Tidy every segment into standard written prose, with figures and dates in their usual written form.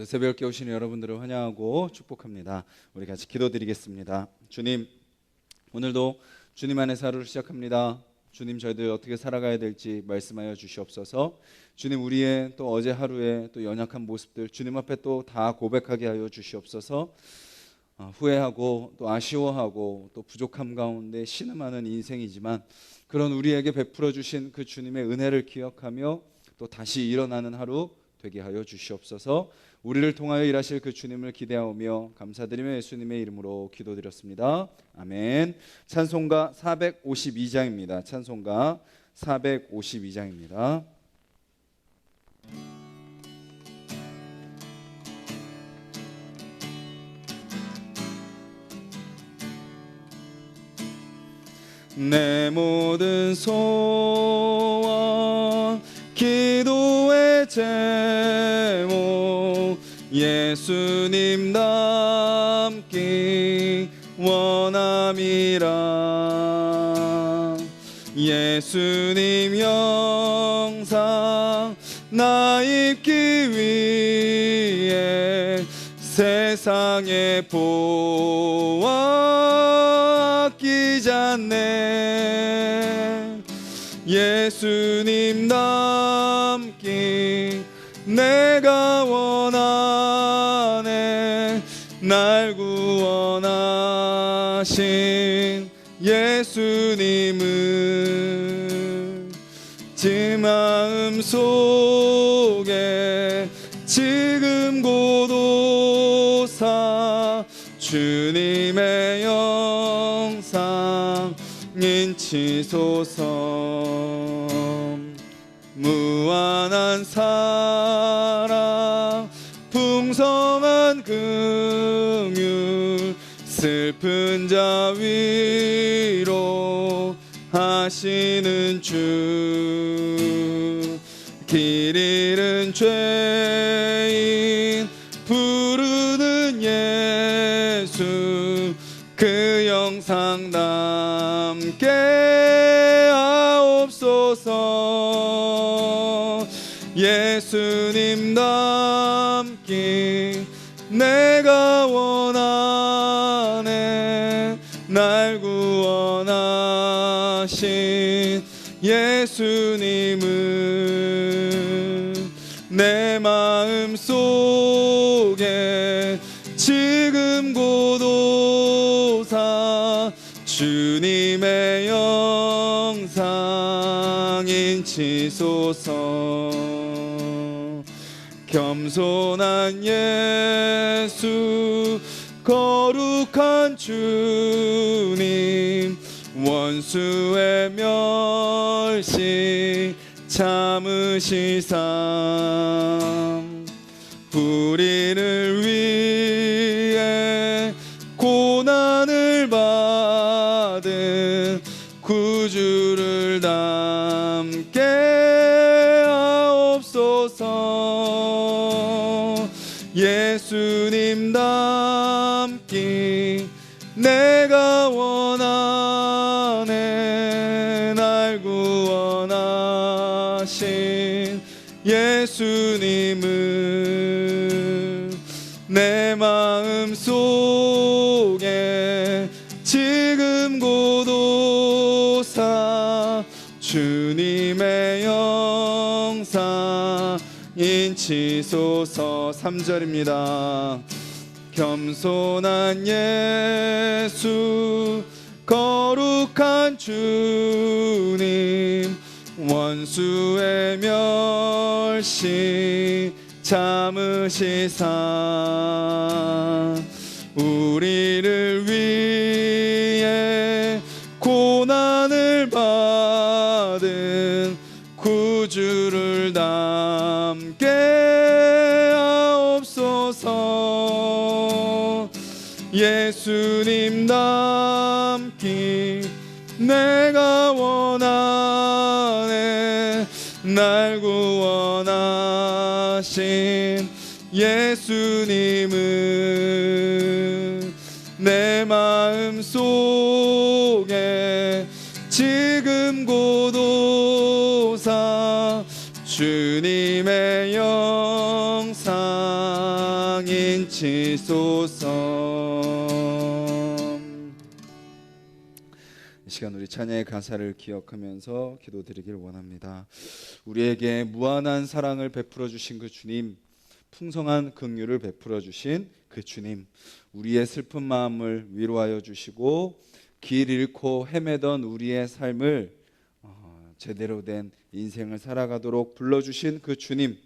새벽에 오신 여러분들을 환영하고 축복합니다. 우리 같이 기도드리겠습니다. 주님, 오늘도 주님 안에서 하루를 시작합니다. 주님, 저희들 어떻게 살아가야 될지 말씀하여 주시옵소서. 주님, 우리의 또 어제 하루의 또 연약한 모습들 주님 앞에 또 다 고백하게 하여 주시옵소서. 후회하고 또 아쉬워하고 또 부족함 가운데 신음하는 인생이지만 그런 우리에게 베풀어 주신 그 주님의 은혜를 기억하며 또 다시 일어나는 하루 되게 하여 주시옵소서. 우리를 통하여 일하실 그 주님을 기대하오며 감사드리며 예수님의 이름으로 기도드렸습니다. 아멘. 찬송가 452장입니다. 찬송가 452장입니다. 내 모든 소원 기도의 제목 예수님 닮기 원함이라. 예수님 영상 나 입기 위해 세상의 보아 아끼지 않네. 예수님 닮기 내가 원하네. 날 구원하신 예수님을 제 마음 속에 지금 고도사 주님의 영상 인치소서. 무한한 사랑 풍성한 긍휼 슬픈 자 위로 하시는 주. 길 잃은 죄인 부르는 예수 그 영상 담게 하옵소서. 예수님 닮기 내가 원하네. 날 구원하신 예수님을 내 마음 속에 지금 고도사 주님의 영상 인치소서. 겸손한 예수 거룩한 주님 원수의 멸시 참으시삼. 우리를 위해 고난을 받은 구주를 닮게 하옵소서. 예수님 닮기 내가 원하네. 날 구원하신 예수님을 내 마음 속에 지금 고도사 주님의 영상 인치소서. 3절입니다. 겸손한 예수 거룩한 주님 원수의 멸시 참으시사. 우리를 위해 고난을 받은 구주를 닮게 하옵소서. 예수님 닮기 내가 원하네. 날 구원하신 예수님을 내 마음 속에 지금 고도사 주님의 영상 인치소서. 이 시간 우리 찬양의 가사를 기억하면서 기도드리길 원합니다. 우리에게 무한한 사랑을 베풀어 주신 그 주님, 풍성한 긍휼을 베풀어 주신 그 주님, 우리의 슬픈 마음을 위로하여 주시고 길 잃고 헤매던 우리의 삶을 제대로 된 인생을 살아가도록 불러주신 그 주님,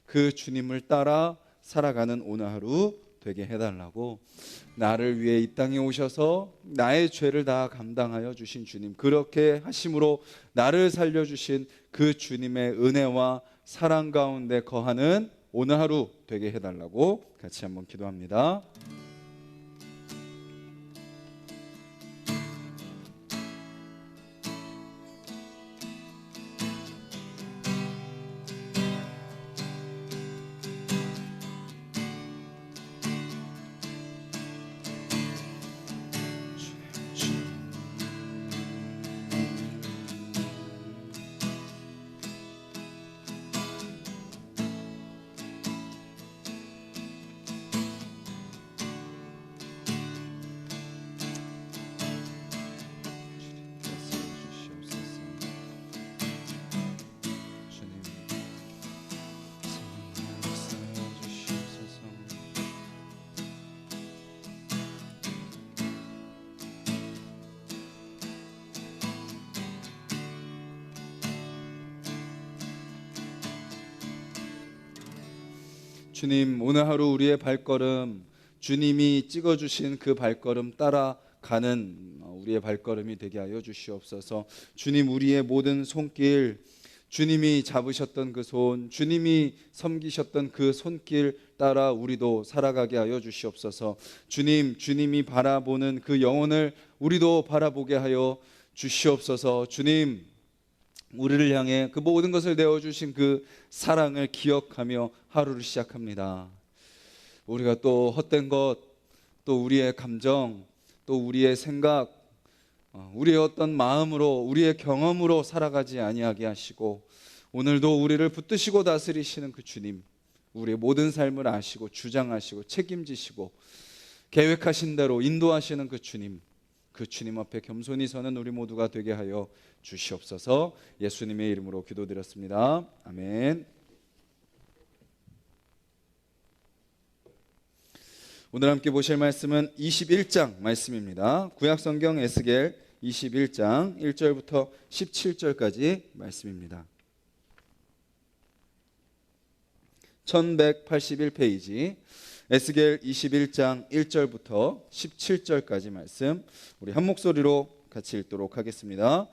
그 주님을 따라 살아가는 오늘 하루 되게 해달라고, 나를 위해 이 땅에 오셔서 나의 죄를 다 감당하여 주신 주님, 그렇게 하심으로 나를 살려주신 그 주님의 은혜와 사랑 가운데 거하는 오늘 하루 되게 해달라고 같이 한번 기도합니다. 주님, 오늘 하루 우리의 발걸음, 주님이 찍어주신 그 발걸음 따라가는 우리의 발걸음이 되게 하여 주시옵소서. 주님, 우리의 모든 손길, 주님이 잡으셨던 그 손, 주님이 섬기셨던 그 손길 따라 우리도 살아가게 하여 주시옵소서. 주님, 주님이 바라보는 그 영혼을 우리도 바라보게 하여 주시옵소서. 주님, 우리를 향해 그 모든 것을 내어주신 그 사랑을 기억하며 하루를 시작합니다. 우리가 또 헛된 것, 또 우리의 감정, 또 우리의 생각, 우리의 어떤 마음으로, 우리의 경험으로 살아가지 아니하게 하시고, 오늘도 우리를 붙드시고 다스리시는 그 주님, 우리의 모든 삶을 아시고 주장하시고 책임지시고 계획하신 대로 인도하시는 그 주님, 그 주님 앞에 겸손히 서는 우리 모두가 되게 하여 주시옵소서. 예수님의 이름으로 기도드렸습니다. 아멘. 오늘 함께 보실 말씀은 21장 말씀입니다. 구약성경 에스겔 21장 1절부터 17절까지 말씀입니다. 1181페이지 에스겔 21장 1절부터 17절까지 말씀, 우리 한 목소리로 같이 읽도록 하겠습니다.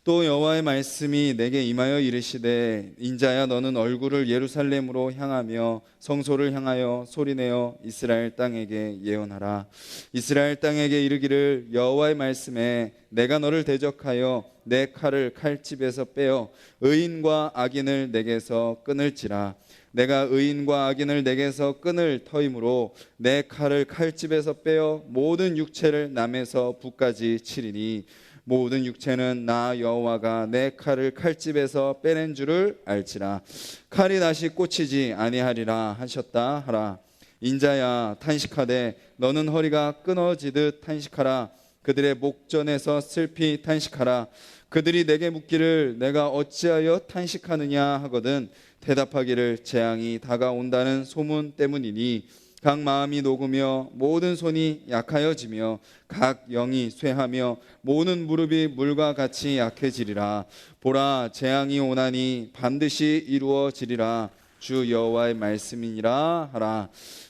또 여호와의 말씀이 내게 임하여 이르시되, 인자야, 너는 얼굴을 예루살렘으로 향하며 성소를 향하여 소리내어 이스라엘 땅에게 예언하라. 이스라엘 땅에게 이르기를, 여호와의 말씀에 내가 너를 대적하여 내 칼을 칼집에서 빼어 의인과 악인을 내게서 끊을지라. 내가 의인과 악인을 내게서 끊을 터이므로 내 칼을 칼집에서 빼어 모든 육체를 남에서 부까지 치리니, 모든 육체는 나 여호와가 내 칼을 칼집에서 빼낸 줄을 알지라. 칼이 다시 꽂히지 아니하리라 하셨다 하라. 인자야, 탄식하되 너는 허리가 끊어지듯 탄식하라. 그들의 목전에서 슬피 탄식하라. 그들이 내게 묻기를 내가 어찌하여 탄식하느냐 하거든 대답하기를 재앙이 다가온다는 소문 때문이니, 각 마음이 녹으며 모든 손이 약하여지며 각 영이 쇠하며 모든 무릎이 물과 같이 약해지리라. 보라, 재앙이 오나니 반드시 이루어지리라. 주 여호와의 말씀이니라 하라.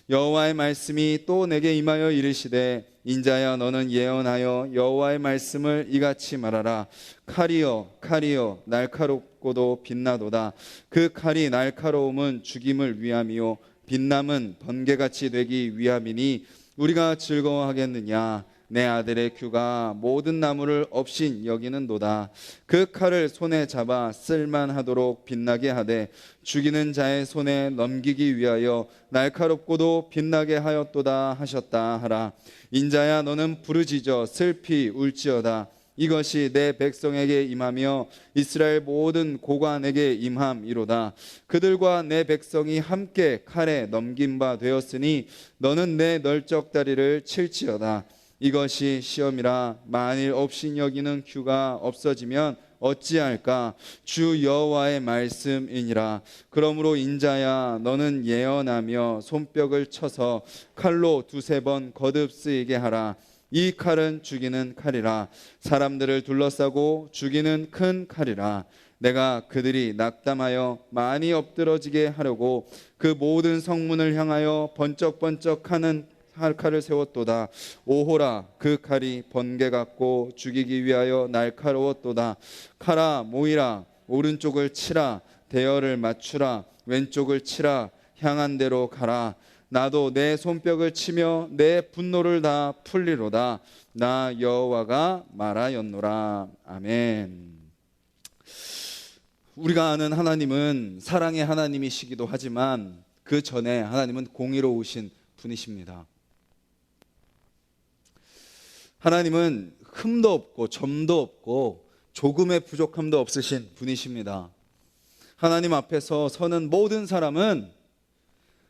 여호와의 말씀이 또 내게 임하여 이르시되, 인자야, 너는 예언하여 여호와의 말씀을 이같이 말하라. 칼이여, 칼이여, 날카롭고도 빛나도다. 그 칼이 날카로움은 죽임을 위함이요 빛남은 번개같이 되기 위함이니, 우리가 즐거워하겠느냐. 내 아들의 규가 모든 나무를 업신 여기는도다. 그 칼을 손에 잡아 쓸만하도록 빛나게 하되 죽이는 자의 손에 넘기기 위하여 날카롭고도 빛나게 하였도다 하셨다 하라. 인자야, 너는 부르짖어 슬피 울지어다. 이것이 내 백성에게 임하며 이스라엘 모든 고관에게 임함이로다. 그들과 내 백성이 함께 칼에 넘긴 바 되었으니 너는 내 널쩍다리를 칠지어다. 이것이 시험이라. 만일 업신여기는 규가 없어지면 어찌할까? 주 여호와의 말씀이니라. 그러므로 인자야, 너는 예언하며 손뼉을 쳐서 칼로 두세 번 거듭 쓰이게 하라. 이 칼은 죽이는 칼이라. 사람들을 둘러싸고 죽이는 큰 칼이라. 내가 그들이 낙담하여 많이 엎드러지게 하려고 그 모든 성문을 향하여 번쩍번쩍하는 칼을 세웠도다. 오호라, 그 칼이 번개 같고 죽이기 위하여 날카로웠도다. 칼아 모이라. 오른쪽을 치라. 대열을 맞추라. 왼쪽을 치라. 향한 대로 가라. 나도 내 손뼉을 치며 내 분노를 다 풀리로다. 나 여호와가 말하였노라. 아멘. 우리가 아는 하나님은 사랑의 하나님이시기도 하지만 그 전에 하나님은 공의로우신 분이십니다. 하나님은 흠도 없고 점도 없고 조금의 부족함도 없으신 분이십니다. 하나님 앞에서 서는 모든 사람은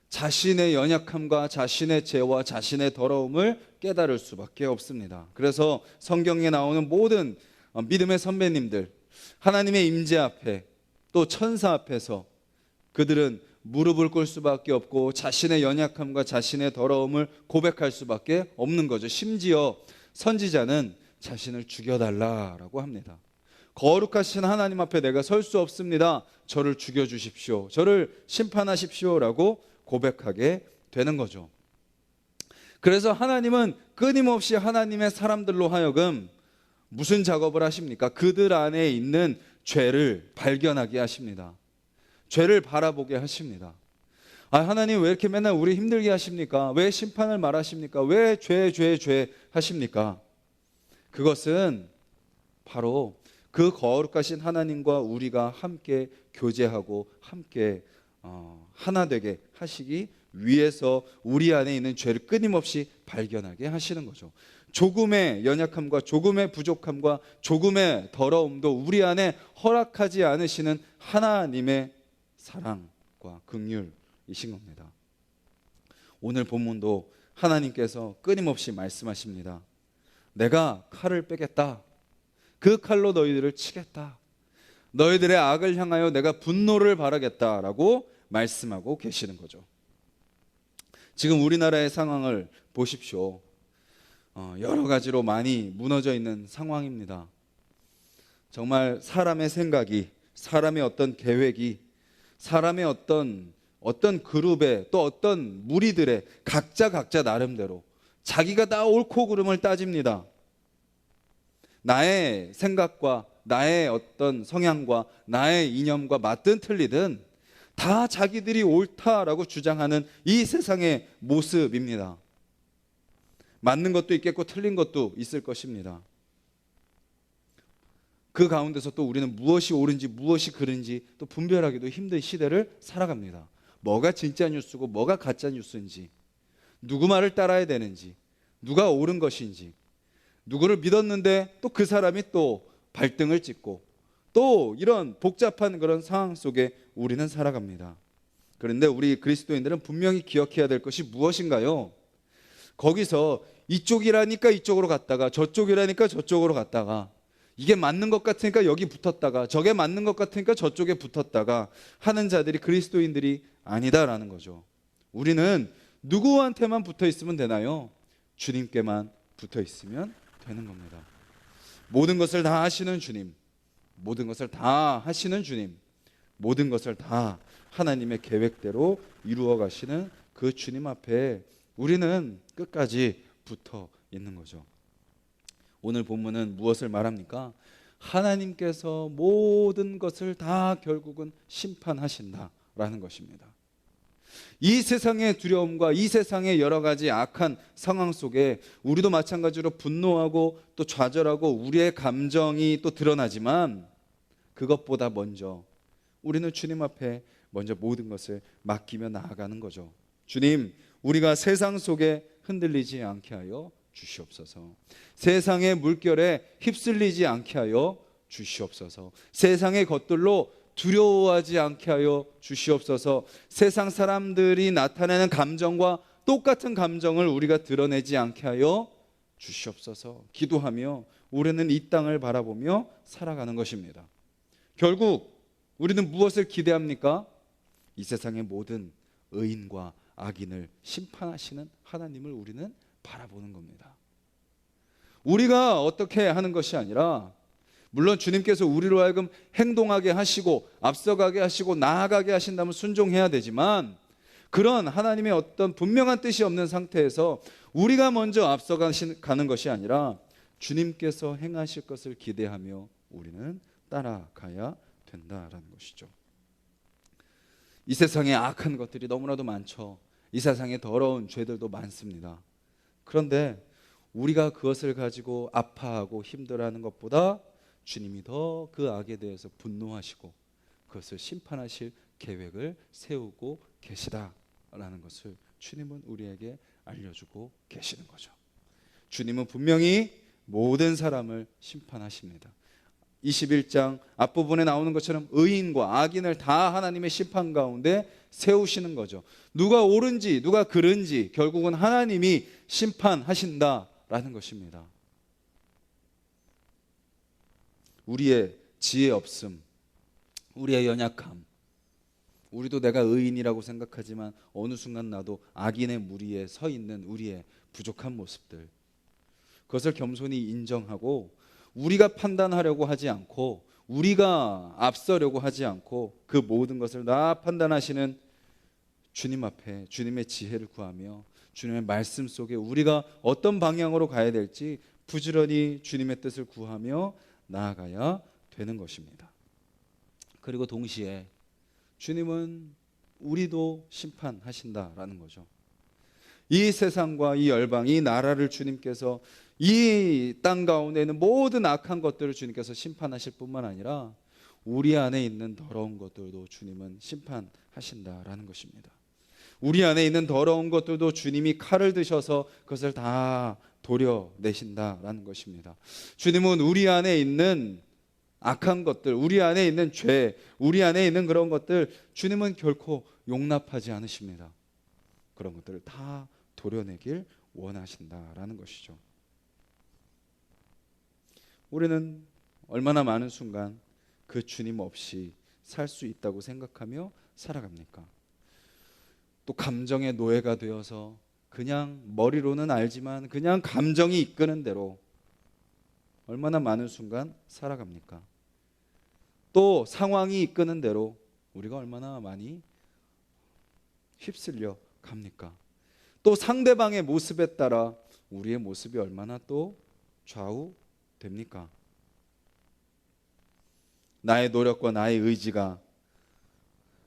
자신의 연약함과 자신의 죄와 자신의 더러움을 깨달을 수밖에 없습니다. 그래서 성경에 나오는 모든 믿음의 선배님들, 하나님의 임재 앞에 또 천사 앞에서 그들은 무릎을 꿇을 수밖에 없고 자신의 연약함과 자신의 더러움을 고백할 수밖에 없는 거죠. 심지어 선지자는 자신을 죽여달라라고 합니다. 거룩하신 하나님 앞에 내가 설 수 없습니다. 저를 죽여주십시오. 저를 심판하십시오라고 고백하게 되는 거죠. 그래서 하나님은 끊임없이 하나님의 사람들로 하여금 무슨 작업을 하십니까? 그들 안에 있는 죄를 발견하게 하십니다. 죄를 바라보게 하십니다. 하나님 왜 이렇게 맨날 우리 힘들게 하십니까? 왜 심판을 말하십니까? 왜 죄 하십니까? 그것은 바로 그 거룩하신 하나님과 우리가 함께 교제하고 함께 하나 되게 하시기 위해서 우리 안에 있는 죄를 끊임없이 발견하게 하시는 거죠. 조금의 연약함과 조금의 부족함과 조금의 더러움도 우리 안에 허락하지 않으시는 하나님의 사랑과 긍휼이신 겁니다. 오늘 본문도 하나님께서 끊임없이 말씀하십니다. 내가 칼을 빼겠다. 그 칼로 너희들을 치겠다. 너희들의 악을 향하여 내가 분노를 바라겠다라고 말씀하고 계시는 거죠. 지금 우리나라의 상황을 보십시오. 여러 가지로 많이 무너져 있는 상황입니다. 정말 사람의 생각이, 사람의 어떤 계획이, 사람의 어떤 그룹의 또 어떤 무리들의 각자 나름대로 자기가 다 옳고 그름을 따집니다. 나의 생각과 나의 어떤 성향과 나의 이념과 맞든 틀리든 다 자기들이 옳다라고 주장하는 이 세상의 모습입니다. 맞는 것도 있겠고 틀린 것도 있을 것입니다. 그 가운데서 또 우리는 무엇이 옳은지 무엇이 그른지 또 분별하기도 힘든 시대를 살아갑니다. 뭐가 진짜 뉴스고 뭐가 가짜 뉴스인지, 누구 말을 따라야 되는지, 누가 옳은 것인지, 누구를 믿었는데 또 그 사람이 또 발등을 찍고 또 이런 복잡한 그런 상황 속에 우리는 살아갑니다. 그런데 우리 그리스도인들은 분명히 기억해야 될 것이 무엇인가요? 거기서 이쪽이라니까 이쪽으로 갔다가 저쪽이라니까 저쪽으로 갔다가 이게 맞는 것 같으니까 여기 붙었다가 저게 맞는 것 같으니까 저쪽에 붙었다가 하는 자들이 그리스도인들이 아니다라는 거죠. 우리는 누구한테만 붙어 있으면 되나요? 주님께만 붙어 있으면 되는 겁니다. 모든 것을 다 하시는 주님, 모든 것을 다 하시는 주님, 모든 것을 다 하나님의 계획대로 이루어 가시는 그 주님 앞에 우리는 끝까지 붙어 있는 거죠. 오늘 본문은 무엇을 말합니까? 하나님께서 모든 것을 다 결국은 심판하신다라는 것입니다. 이 세상의 두려움과 이 세상의 여러 가지 악한 상황 속에 우리도 마찬가지로 분노하고 또 좌절하고 우리의 감정이 또 드러나지만 그것보다 먼저 우리는 주님 앞에 먼저 모든 것을 맡기며 나아가는 거죠. 주님, 우리가 세상 속에 흔들리지 않게 하여 주시옵소서. 세상의 물결에 휩쓸리지 않게 하여 주시옵소서. 세상의 것들로 두려워하지 않게 하여 주시옵소서. 세상 사람들이 나타내는 감정과 똑같은 감정을 우리가 드러내지 않게 하여 주시옵소서. 기도하며 우리는 이 땅을 바라보며 살아가는 것입니다. 결국 우리는 무엇을 기대합니까? 이 세상의 모든 의인과 악인을 심판하시는 하나님을 우리는 바라보는 겁니다. 우리가 어떻게 하는 것이 아니라, 물론 주님께서 우리로 하여금 행동하게 하시고 앞서가게 하시고 나아가게 하신다면 순종해야 되지만, 그런 하나님의 어떤 분명한 뜻이 없는 상태에서 우리가 먼저 앞서가는 것이 아니라 주님께서 행하실 것을 기대하며 우리는 따라가야 된다라는 것이죠. 이 세상에 악한 것들이 너무나도 많죠. 이 세상에 더러운 죄들도 많습니다. 그런데 우리가 그것을 가지고 아파하고 힘들어하는 것보다 주님이 더 그 악에 대해서 분노하시고 그것을 심판하실 계획을 세우고 계시다라는 것을 주님은 우리에게 알려주고 계시는 거죠. 주님은 분명히 모든 사람을 심판하십니다. 21장 앞부분에 나오는 것처럼 의인과 악인을 다 하나님의 심판 가운데 세우시는 거죠. 누가 옳은지 누가 그른지 결국은 하나님이 심판하신다라는 것입니다. 우리의 지혜 없음, 우리의 연약함, 우리도 내가 의인이라고 생각하지만 어느 순간 나도 악인의 무리에 서 있는 우리의 부족한 모습들, 그것을 겸손히 인정하고 우리가 판단하려고 하지 않고 우리가 앞서려고 하지 않고 그 모든 것을 다 판단하시는 주님 앞에 주님의 지혜를 구하며 주님의 말씀 속에 우리가 어떤 방향으로 가야 될지 부지런히 주님의 뜻을 구하며 나아가야 되는 것입니다. 그리고 동시에 주님은 우리도 심판하신다라는 거죠. 이 세상과 이 열방, 이 나라를 주님께서 이 땅 가운데 있는 모든 악한 것들을 주님께서 심판하실 뿐만 아니라 우리 안에 있는 더러운 것들도 주님은 심판하신다라는 것입니다. 우리 안에 있는 더러운 것들도 주님이 칼을 드셔서 그것을 다 도려내신다라는 것입니다. 주님은 우리 안에 있는 악한 것들, 우리 안에 있는 죄, 우리 안에 있는 그런 것들 주님은 결코 용납하지 않으십니다. 그런 것들을 다 도려내길 원하신다라는 것이죠. 우리는 얼마나 많은 순간 그 주님 없이 살 수 있다고 생각하며 살아갑니까? 또 감정의 노예가 되어서 그냥 머리로는 알지만 그냥 감정이 이끄는 대로 얼마나 많은 순간 살아갑니까? 또 상황이 이끄는 대로 우리가 얼마나 많이 휩쓸려 갑니까? 또 상대방의 모습에 따라 우리의 모습이 얼마나 또 좌우됩니까? 나의 노력과 나의 의지가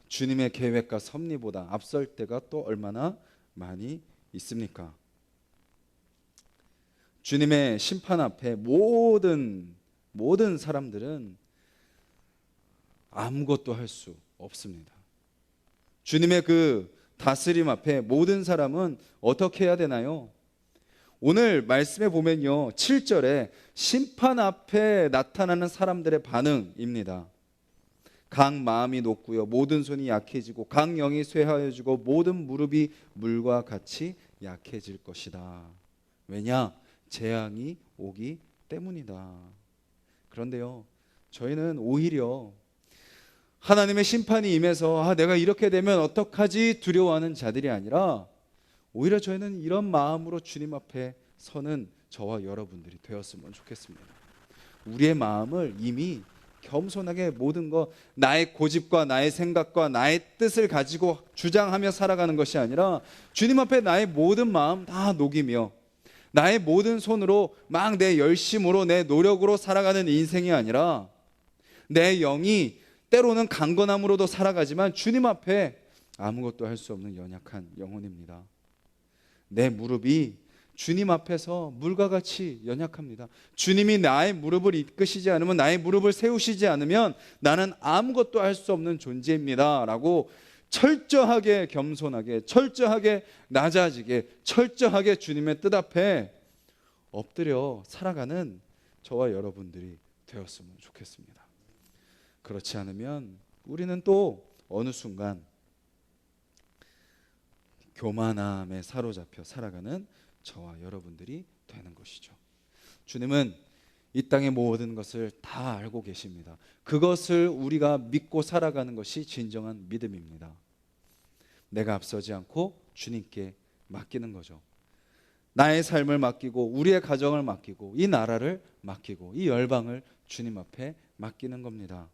주님의 계획과 섭리보다 앞설 때가 또 얼마나 많이 있습니까? 주님의 심판 앞에 모든 사람들은 아무것도 할 수 없습니다. 주님의 그 다스림 앞에 모든 사람은 어떻게 해야 되나요? 오늘 말씀에 보면요, 7절에 심판 앞에 나타나는 사람들의 반응입니다. 각 마음이 높고요, 모든 손이 약해지고 각 영이 쇠하여지고 모든 무릎이 물과 같이 약해질 것이다. 왜냐? 재앙이 오기 때문이다. 그런데요, 저희는 오히려 하나님의 심판이 임해서 내가 이렇게 되면 어떡하지 두려워하는 자들이 아니라 오히려 저희는 이런 마음으로 주님 앞에 서는 저와 여러분들이 되었으면 좋겠습니다. 우리의 마음을 이미 겸손하게 모든 것, 나의 고집과 나의 생각과 나의 뜻을 가지고 주장하며 살아가는 것이 아니라 주님 앞에 나의 모든 마음 다 녹이며 나의 모든 손으로 막 내 열심으로 내 노력으로 살아가는 인생이 아니라 내 영이 때로는 강건함으로도 살아가지만 주님 앞에 아무것도 할 수 없는 연약한 영혼입니다. 내 무릎이 주님 앞에서 물과 같이 연약합니다. 주님이 나의 무릎을 이끄시지 않으면, 나의 무릎을 세우시지 않으면 나는 아무것도 할 수 없는 존재입니다 라고 철저하게 겸손하게, 철저하게 낮아지게, 철저하게 주님의 뜻 앞에 엎드려 살아가는 저와 여러분들이 되었으면 좋겠습니다. 그렇지 않으면 우리는 또 어느 순간 교만함에 사로잡혀 살아가는 저와 여러분들이 되는 것이죠. 주님은 이 땅의 모든 것을 다 알고 계십니다. 그것을 우리가 믿고 살아가는 것이 진정한 믿음입니다. 내가 앞서지 않고 주님께 맡기는 거죠. 나의 삶을 맡기고 우리의 가정을 맡기고 이 나라를 맡기고 이 열방을 주님 앞에 맡기는 겁니다.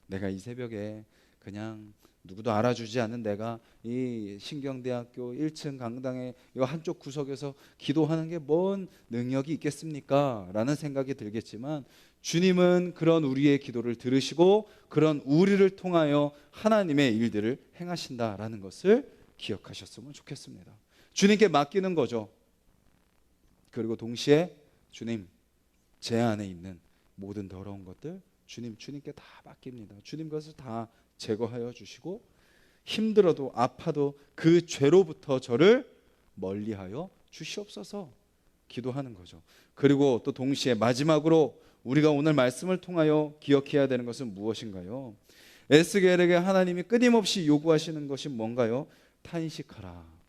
내가 이 새벽에 그냥 누구도 알아주지 않는 내가 이 신경대학교 1층 강당의 이 한쪽 구석에서 기도하는 게 뭔 능력이 있겠습니까? 라는 생각이 들겠지만 주님은 그런 우리의 기도를 들으시고 그런 우리를 통하여 하나님의 일들을 행하신다라는 것을 기억하셨으면 좋겠습니다. 주님께 맡기는 거죠. 그리고 동시에 주님, 제 안에 있는 모든 더러운 것들 주님께 다 맡깁니다. 주님 것을 다 제거하여 주시고 힘들어도 아파도 그 죄로부터 저를 멀리하여 주시옵소서 기도하는 거죠. 그리고 또 동시에 마지막으로 우리가 오늘 말씀을 통하여 기억해야 되는 것은 무엇인가요? 에스겔에게 하나님이 끊임없이 요구하시는 것이 뭔가요? 탄식하라.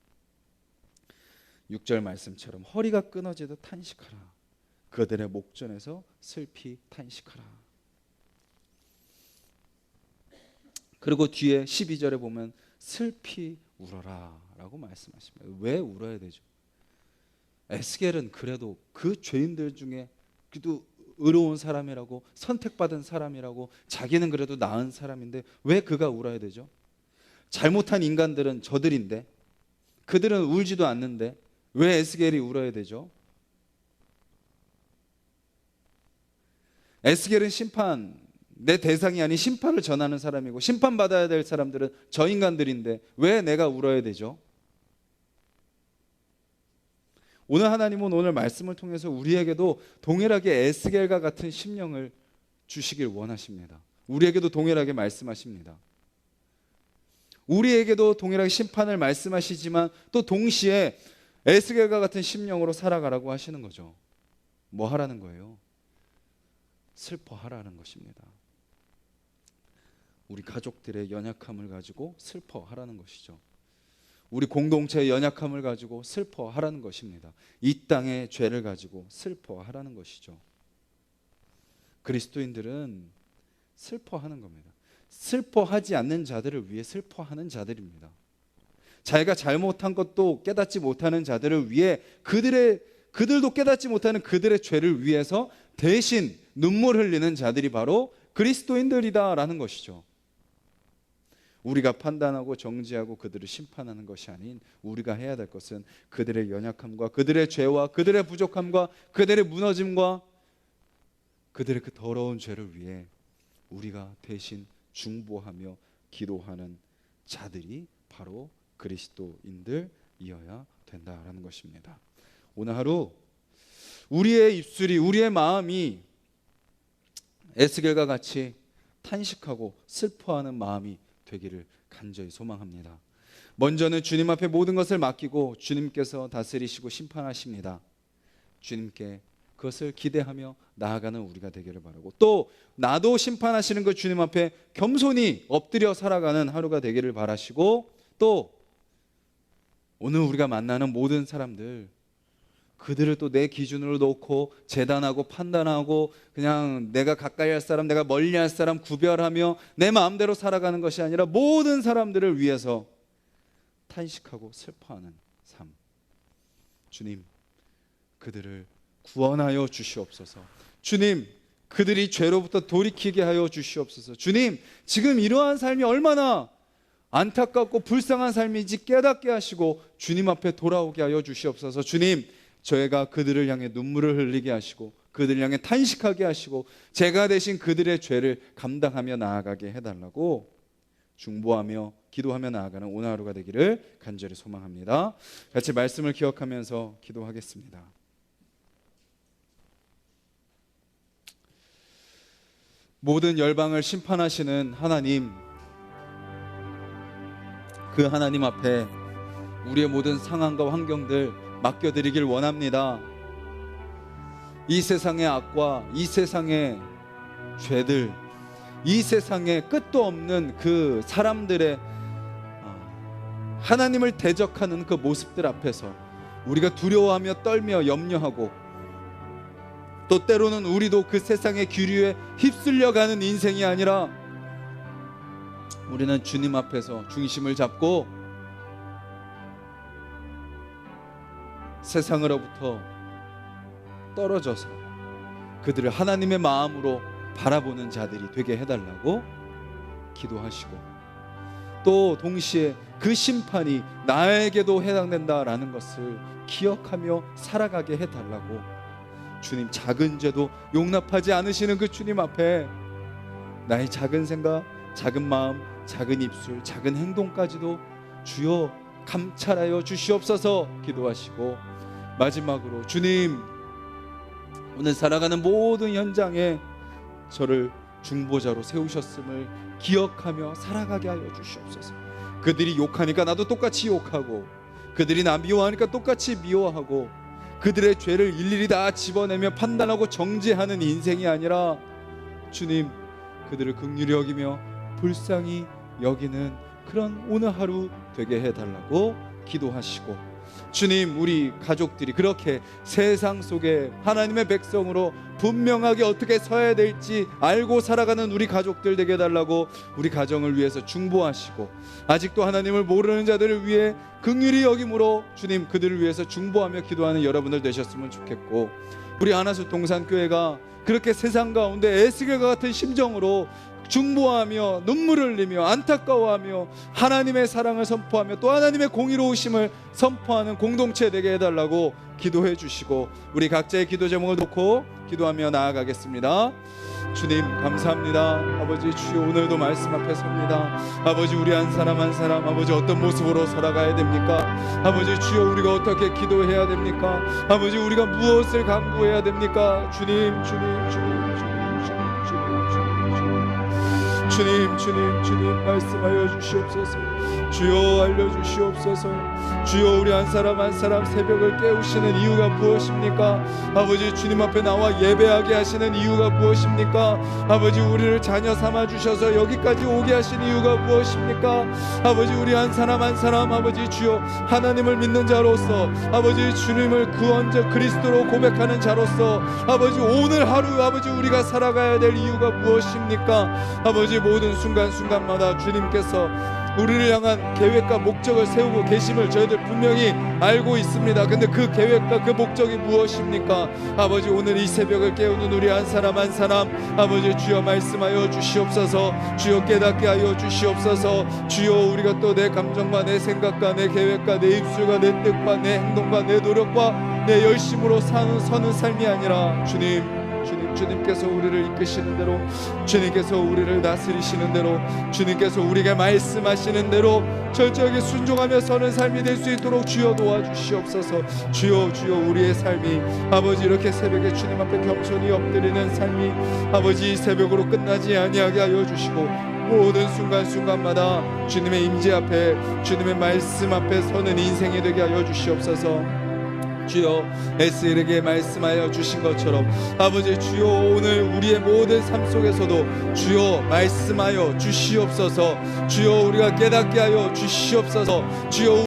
6절 말씀처럼 허리가 끊어지듯 탄식하라. 그들의 목전에서 슬피 탄식하라. 그리고 뒤에 12절에 보면 슬피 울어라 라고 말씀하십니다. 왜 울어야 되죠? 에스겔은 그래도 그 죄인들 중에 그래도 의로운 사람이라고 선택받은 사람이라고 자기는 그래도 나은 사람인데 왜 그가 울어야 되죠? 잘못한 인간들은 저들인데 그들은 울지도 않는데 왜 에스겔이 울어야 되죠? 에스겔은 심판, 내 대상이 아닌 심판을 전하는 사람이고 심판받아야 될 사람들은 저 인간들인데 왜 내가 울어야 되죠? 오늘 하나님은 오늘 말씀을 통해서 우리에게도 동일하게 에스겔과 같은 심령을 주시길 원하십니다. 우리에게도 동일하게 말씀하십니다. 우리에게도 동일하게 심판을 말씀하시지만 또 동시에 에스겔과 같은 심령으로 살아가라고 하시는 거죠. 뭐 하라는 거예요? 슬퍼하라는 것입니다. 우리 가족들의 연약함을 가지고 슬퍼하라는 것이죠. 우리 공동체의 연약함을 가지고 슬퍼하라는 것입니다. 이 땅의 죄를 가지고 슬퍼하라는 것이죠. 그리스도인들은 슬퍼하는 겁니다. 슬퍼하지 않는 자들을 위해 슬퍼하는 자들입니다. 자기가 잘못한 것도 깨닫지 못하는 자들을 위해 그들도 깨닫지 못하는 그들의 죄를 위해서 대신 눈물 흘리는 자들이 바로 그리스도인들이다라는 것이죠. 우리가 판단하고 정죄하고 그들을 심판하는 것이 아닌 우리가 해야 될 것은 그들의 연약함과 그들의 죄와 그들의 부족함과 그들의 무너짐과 그들의 그 더러운 죄를 위해 우리가 대신 중보하며 기도하는 자들이 바로 그리스도인들이어야 된다라는 것입니다. 오늘 하루 우리의 입술이 우리의 마음이 에스겔과 같이 탄식하고 슬퍼하는 마음이 되기를 간절히 소망합니다. 먼저는 주님 앞에 모든 것을 맡기고 주님께서 다스리시고 심판하십니다. 주님께 그것을 기대하며 나아가는 우리가 되기를 바라고 또 나도 심판하시는 그 주님 앞에 겸손히 엎드려 살아가는 하루가 되기를 바라시고 또 오늘 우리가 만나는 모든 사람들 그들을 또 내 기준으로 놓고 재단하고 판단하고 그냥 내가 가까이 할 사람 내가 멀리 할 사람 구별하며 내 마음대로 살아가는 것이 아니라 모든 사람들을 위해서 탄식하고 슬퍼하는 삶. 주님 그들을 구원하여 주시옵소서. 주님 그들이 죄로부터 돌이키게 하여 주시옵소서. 주님 지금 이러한 삶이 얼마나 안타깝고 불쌍한 삶인지 깨닫게 하시고 주님 앞에 돌아오게 하여 주시옵소서. 주님 저희가 그들을 향해 눈물을 흘리게 하시고 그들을 향해 탄식하게 하시고 제가 대신 그들의 죄를 감당하며 나아가게 해달라고 중보하며 기도하며 나아가는 오늘 하루가 되기를 간절히 소망합니다. 같이 말씀을 기억하면서 기도하겠습니다. 모든 열방을 심판하시는 하나님, 그 하나님 앞에 우리의 모든 상황과 환경들 맡겨드리길 원합니다. 이 세상의 악과 이 세상의 죄들, 이 세상에 끝도 없는 그 사람들의 하나님을 대적하는 그 모습들 앞에서 우리가 두려워하며 떨며 염려하고, 또 때로는 우리도 그 세상의 기류에 휩쓸려가는 인생이 아니라 우리는 주님 앞에서 중심을 잡고 세상으로부터 떨어져서 그들을 하나님의 마음으로 바라보는 자들이 되게 해달라고 기도하시고, 또 동시에 그 심판이 나에게도 해당된다라는 것을 기억하며 살아가게 해달라고, 주님 작은 죄도 용납하지 않으시는 그 주님 앞에 나의 작은 생각, 작은 마음, 작은 입술, 작은 행동까지도 주여 감찰하여 주시옵소서 기도하시고, 마지막으로 주님, 오늘 살아가는 모든 현장에 저를 중보자로 세우셨음을 기억하며 살아가게 하여 주시옵소서. 그들이 욕하니까 나도 똑같이 욕하고, 그들이 나 미워하니까 똑같이 미워하고, 그들의 죄를 일일이 다 집어내며 판단하고 정죄하는 인생이 아니라 주님, 그들을 긍휼히 여기며 불쌍히 여기는 그런 오늘 하루 되게 해달라고 기도하시고, 주님, 우리 가족들이 그렇게 세상 속에 하나님의 백성으로 분명하게 어떻게 서야 될지 알고 살아가는 우리 가족들 되게 해달라고 우리 가정을 위해서 중보하시고, 아직도 하나님을 모르는 자들을 위해 긍휼히 여김으로 주님, 그들을 위해서 중보하며 기도하는 여러분들 되셨으면 좋겠고, 우리 하나수 동산교회가 그렇게 세상 가운데 에스겔과 같은 심정으로 중보하며 눈물을 흘리며 안타까워하며 하나님의 사랑을 선포하며 또 하나님의 공의로우심을 선포하는 공동체 되게 해달라고 기도해 주시고, 우리 각자의 기도 제목을 놓고 기도하며 나아가겠습니다. 주님 감사합니다. 아버지, 주여 오늘도 말씀 앞에 섭니다. 아버지, 우리 한 사람 한 사람 아버지 어떤 모습으로 살아가야 됩니까? 아버지, 주여 우리가 어떻게 기도해야 됩니까? 아버지, 우리가 무엇을 강구해야 됩니까? 주님 말씀하여 주시옵소서. 주여 알려주시옵소서. 주여 우리 한 사람 한 사람 새벽을 깨우시는 이유가 무엇입니까? 아버지, 주님 앞에 나와 예배하게 하시는 이유가 무엇입니까? 아버지, 우리를 자녀 삼아 주셔서 여기까지 오게 하신 이유가 무엇입니까? 아버지, 우리 한 사람 한 사람 아버지 주여 하나님을 믿는 자로서, 아버지 주님을 구원자 그리스도로 고백하는 자로서 아버지 오늘 하루 아버지 우리가 살아가야 될 이유가 무엇입니까? 아버지, 모든 순간순간마다 주님께서 우리를 향한 계획과 목적을 세우고 계심을 저희들 분명히 알고 있습니다. 근데 그 계획과 그 목적이 무엇입니까? 아버지, 오늘 이 새벽을 깨우는 우리 한 사람 한 사람 아버지 주여 말씀하여 주시옵소서. 주여 깨닫게 하여 주시옵소서. 주여 우리가 또 내 감정과 내 생각과 내 계획과 내 입술과 내 뜻과 내 행동과 내 노력과 내 열심으로 서는 삶이 아니라 주님께서 우리를 이끄시는 대로, 주님께서 우리를 다스리시는 대로, 주님께서 우리에게 말씀하시는 대로 철저하게 순종하며 서는 삶이 될 수 있도록 주여 도와주시옵소서. 주여 우리의 삶이 아버지 이렇게 새벽에 주님 앞에 겸손히 엎드리는 삶이 아버지 새벽으로 끝나지 아니하게 하여 주시고, 모든 순간순간마다 주님의 임재 앞에 주님의 말씀 앞에 서는 인생이 되게 하여 주시옵소서. 주여 에스겔에게 말씀하여 주신 것처럼 아버지 주여 오늘 우리의 모든 삶 속에서도 주여 말씀하여 주시옵소서. 주여 우리가 깨닫게 하여 주시옵소서. 주여